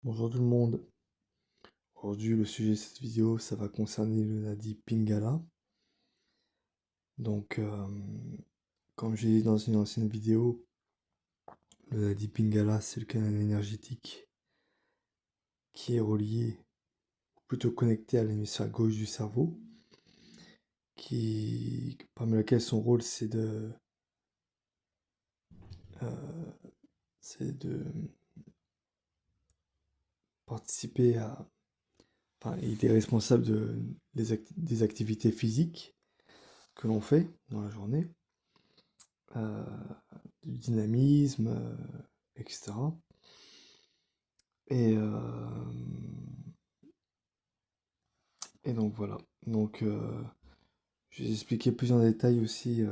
Bonjour tout le monde. Aujourd'hui, le sujet de cette vidéo, ça va concerner le Nadi Pingala. Donc, comme j'ai dit dans une ancienne vidéo, le Nadi Pingala, c'est le canal énergétique qui est relié, ou plutôt connecté à l'hémisphère gauche du cerveau, parmi lequel son rôle, euh, c'est de participer à, enfin, il est responsable des activités physiques que l'on fait dans la journée. euh, du dynamisme, etc. Et, euh, et donc voilà. Donc je vais expliquer plus en détail aussi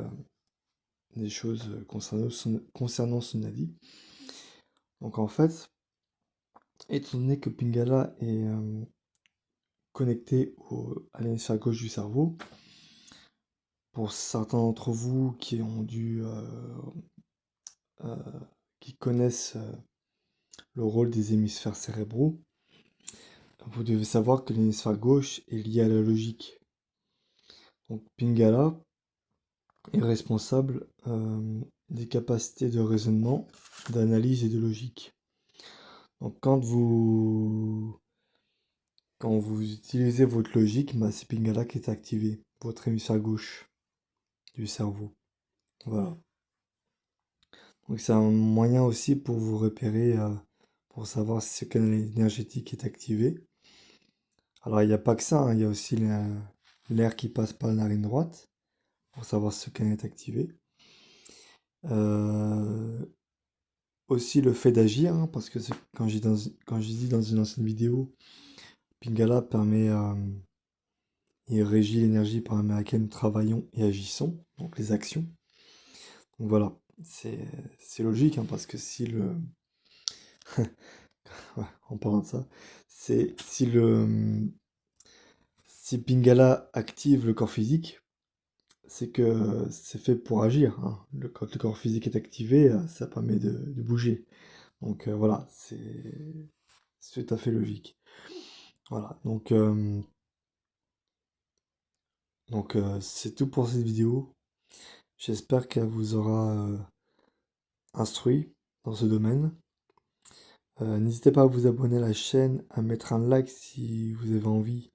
des choses concernant son avis. Donc en fait, étant donné que Pingala est connecté à l'hémisphère gauche du cerveau, pour certains d'entre vous euh, qui connaissent le rôle des hémisphères cérébraux, vous devez savoir que l'hémisphère gauche est lié à la logique. Donc Pingala est responsable des capacités de raisonnement, d'analyse et de logique. Donc quand vous utilisez votre logique, bah, c'est Pingala qui est activé, votre hémisphère gauche du cerveau. Voilà. Donc c'est un moyen aussi pour vous repérer, pour savoir si ce canal énergétique est activé. Alors il n'y a pas que ça, hein, il y a aussi l'air qui passe par la narine droite, pour savoir si ce canal est activé. Euh, Aussi le fait d'agir, hein, parce que quand j'ai dit dans une ancienne vidéo, Pingala il régit l'énergie par laquelle nous travaillons et agissons, donc les actions. Donc voilà, c'est c'est logique, hein, parce que ouais, en parlant de ça, c'est si Pingala active le corps physique, c'est que c'est fait pour agir, hein. Quand le corps physique est activé, ça permet de bouger. Donc voilà, c'est tout à fait logique. Voilà, c'est tout pour cette vidéo. J'espère qu'elle vous aura instruit dans ce domaine. N'hésitez pas à vous abonner à la chaîne, à mettre un like si vous avez envie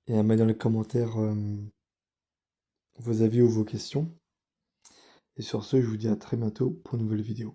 et à mettre dans les commentaires vos avis ou vos questions. Et sur ce, je vous dis à très bientôt pour une nouvelle vidéo.